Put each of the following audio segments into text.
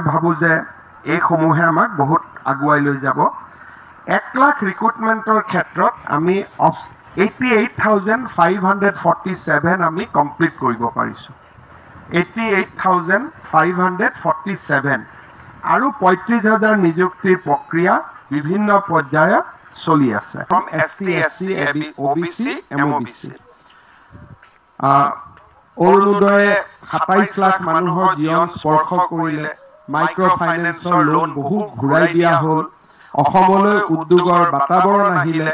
ভাবো যে এই সমূহে আমাক বহুত আগুৱাই লৈ যাব 1 লাখ ৰিক্ৰুটমেন্টৰ ক্ষেত্ৰত আমি 88,547 আমি কমপ্লিট কৰিব পাৰিছো 88,547 আৰু 35,000 নিযুক্তিৰ প্ৰক্ৰিয়া বিভিন্ন পৰ্যায়ত চলি আছে from ST, SC, OBC, MOBC অৰুণোদয়ে 27 lakh মানুহৰ জীৱন স্পৰ্শ কৰিলে মাইক্ৰ ফাইনেন্সৰ লোন বহু ঘূৰাই দিয়া হ'ল অসমলৈ উদ্যোগৰ বাতাবৰণ আহিলে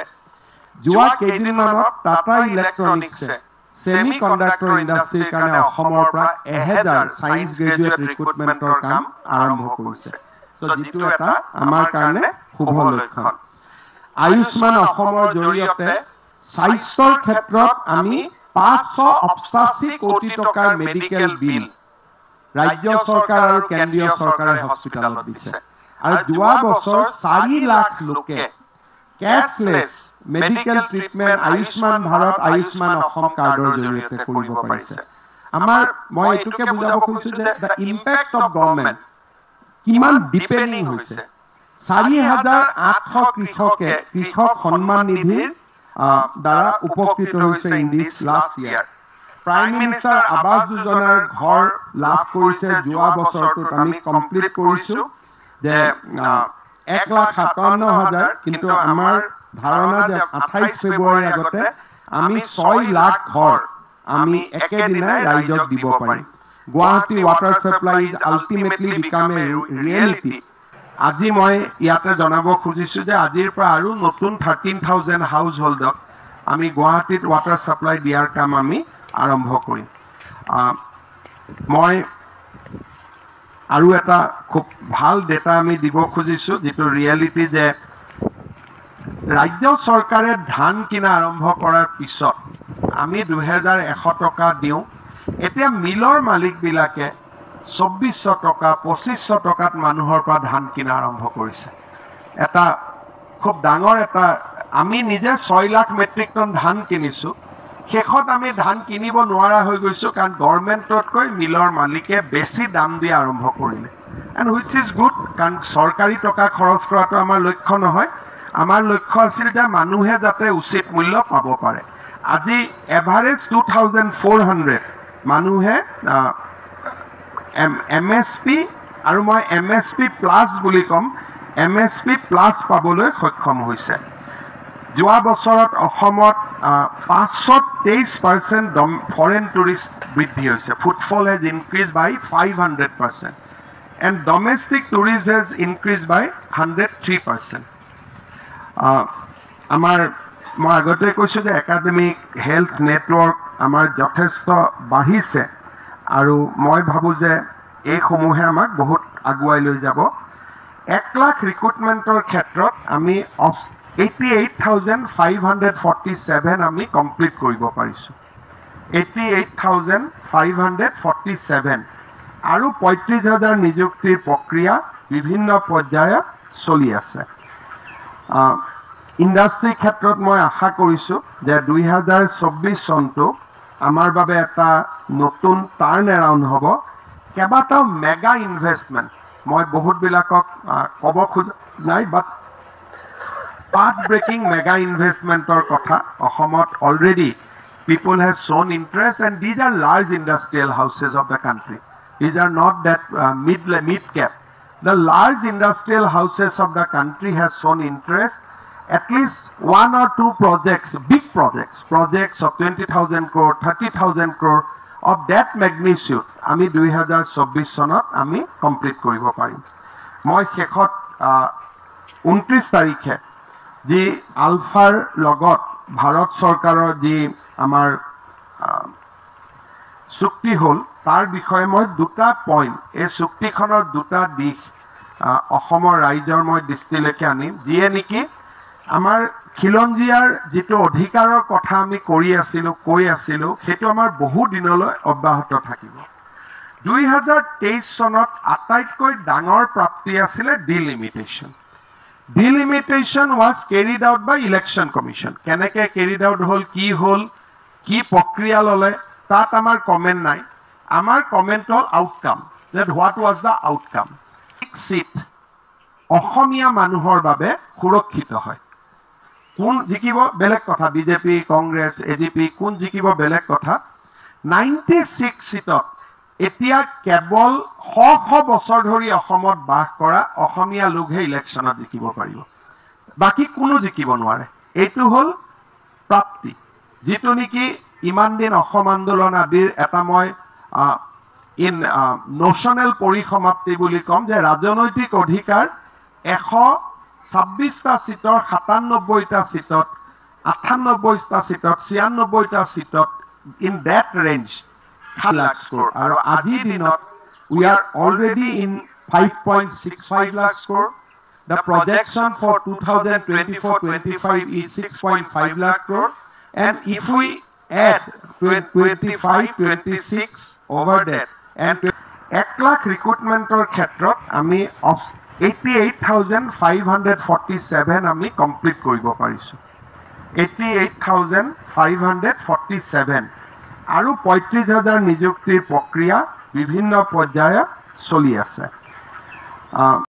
যোৱা কেইদিনমানত টাটা ইলেক্ট্ৰনিক্সে সেমিকণ্ডাক্টৰ ইণ্ডাষ্ট্ৰীৰ কাৰণে অসমৰ পৰা 1000 সায়েন্স গ্ৰেজুৱেট ৰিক্ৰুটমেন্টৰ কাম আৰম্ভ কৰিছে সো যিটো এটা আমাৰ কাৰণে শুভ লক্ষণ আয়ুষ্মান অসমৰ জৰিয়তে স্বাস্থ্যৰ ক্ষেত্ৰত আমি 588 কোটি টকাৰ মেডিকেল বিল ৰাজ্য চৰকাৰ আৰু কেন্দ্ৰীয় চৰকাৰে হস্পিটালত দিছে আৰু যোৱা বছৰ 4 লাখ লোকে কেশলেস মেডিকেল ট্ৰিটমেন্ট আয়ুষ্মান ভাৰত আয়ুষ্মান অসম কাৰ্ডৰ জৰিয়তে কৰিব পাৰিছে আমাৰ মই এটোকে বুজাব খুজিছো যে দা ইম্প্যাক্ট অফ গভৰ্নমেন্ট কিমান ডিপেন্ডিং হৈছে 4,800 কৃষক সন্মান নিধিৰ দ্বাৰা উপকৃত হৈছে in this last year prime minister আৱাস যোজনাৰ ঘৰ লাভ কৰিছে যোৱা বছৰটোত আমি কমপ্লিট কৰিছো যে 1,57,000 কিন্তু আমাৰ ধাৰণা যে 28 ফেব্ৰুৱাৰীৰ আগতে আমি 6 লাখ ঘৰ আমি একেদিনাই ৰাইজক দিব পাৰিম Guwahati water supply is ultimately become a reality আজি মই ইয়াতে জনাব খুজিছো যে আজিৰ পৰা আৰু নতুন 13,000 হাউস হোল্ডক আমি গুৱাহাটীত ৱাটাৰ সাপ্লাই দিয়াৰ কাম আমি আৰম্ভ কৰিম মই আৰু এটা খুব ভাল ডেটা আমি দিব খুজিছো যেটো ৰিয়েলিটি যে ৰাজ্য চৰকাৰে ধান কিনা আৰম্ভ কৰাৰ পিছত আমি 2100 টকা দিও এতিয়া মিলৰ মালিক বিলাকে 2400 টকা 2500 টকাত মানুহৰ পৰা ধান কিনা আৰম্ভ কৰিছে এটা খুব ডাঙৰ এটা আমি নিজে 6 লাখ মেট্ৰিক টন ধান কিনিছো শেষত আমি ধান কিনিব নোৱাৰা হৈ গৈছো কাৰণ গভৰ্নমেন্টতকৈ মিলৰ মালিকে বেছি দাম দি আৰম্ভ কৰিলে এন্ড হুইচ ইজ গুড কাৰণ চৰকাৰী টকা খৰচ কৰাটো আমাৰ লক্ষ্য নহয় আমাৰ লক্ষ্য আছিল যে মানুহে যাতে উচিত মূল্য পাব পাৰে আজি এভাৰেজ 2400 মানুহে MSP আৰু মই MSP প্লাস বুলি কম MSP প্লাস পাবলৈ সক্ষম হৈছে যোৱা বছৰত অসমত 523% ফৰেন টুৰিষ্ট বৃদ্ধি হৈছে footfall has increased by 500% and domestic tourism has increased by 103% আমাৰ মই আগতে কৈছো যে একাডেমিক হেলথ নেটৱৰ্ক আমাৰ যথেষ্ট বাঢ়িছে আৰু মই ভাবো যে এই সমূহে আমাক বহুত আগুৱাই লৈ যাব 1 লাখ ৰিক্ৰুটমেন্টৰ ক্ষেত্ৰত আমি 88,547 আমি কমপ্লিট কৰিব পাৰিছো 88,547 আৰু 35,000 নিযুক্তিৰ প্ৰক্ৰিয়া বিভিন্ন পৰ্যায়ত চলি আছে ইন্ডাষ্ট্ৰি ক্ষেত্ৰত মই আশা কৰিছো যে 2024 চনটো আমাৰ বাবে এটা নতুন টাৰ্ন এৰাউণ্ড হ'ব কেবাটাও মেগা ইনভেষ্টমেন্ট মই বহুত বিলাকক কব খোজ নাই বাট path breaking mega investmentor kotha Ahomot already people have shown interest and these are large industrial houses of the country these are not that mid cap the large industrial houses of the country has shown interest at least 1 or 2 projects big projects of 20,000 crore 30,000 crore of that magnitude ami 2024 sonot ami complete koribo parim moi shekhot 29 tarikhe যি আলফাৰ লগত ভাৰত চৰকাৰৰ যি আমাৰ চুক্তি হল তাৰ বিষয়ে মই দুটা পইণ্ট এই চুক্তিখনৰ দুটা দিশ অসমৰ ৰাইজৰ মই দৃষ্টিলৈকে আনিম যিয়ে নেকি আমাৰ খিলঞ্জীয়াৰ যিটো অধিকাৰৰ কথা আমি কৈ আছিলো সেইটো আমাৰ বহু দিনলৈ অব্যাহত থাকিব 2023 চনত আটাইতকৈ ডাঙৰ প্ৰাপ্তি আছিল delimitation Delimitation was carried out by Election Commission. Keneke carried out hol, ki prokriya lole, tat amar comment nai. Amar comment hol outcome. That what was the outcome? Seat Asomiya মানুহৰ বাবে সুৰক্ষিত হয়। কোন জিকিব বেলেগ কথা, বিজেপি, কংগ্ৰেছ, এজিপি কোন জিকিব বেলেগ কথা। 96 সিটত এতিয়া কেৱল শ বছৰ ধৰি অসমত বাস কৰা অসমীয়া লোকহে ইলেকশ্যনত জিকিব পাৰিব, বাকী কোনো জিকিব নোৱাৰে। এইটো হ'ল প্ৰাপ্তি, যিটো নেকি ইমান দিন অসম আন্দোলন আদিৰ এটা মই নোশনেল পৰিসমাপ্তি বুলি ক'ম, যে ৰাজনৈতিক অধিকাৰ 126টা সিটৰ 97টা সিটত, 98টা সিটত, 96টা সিটত, in that range 7 lakh score. আৰু আজিৰ দিনত we are already in 5.65 lakh score. The projection for 2024-25 is 6.5 lakh crore. And if we add 25-26 over that, and 1 lakh recruitment ক্ষেত্ৰত আমি 88,547 আমি কমপ্লিট কৰিব পাৰিছো। 88,547 আৰু 35,000 নিযুক্তিৰ প্ৰক্ৰিয়া বিভিন্ন পৰ্যায়ত চলি আছে।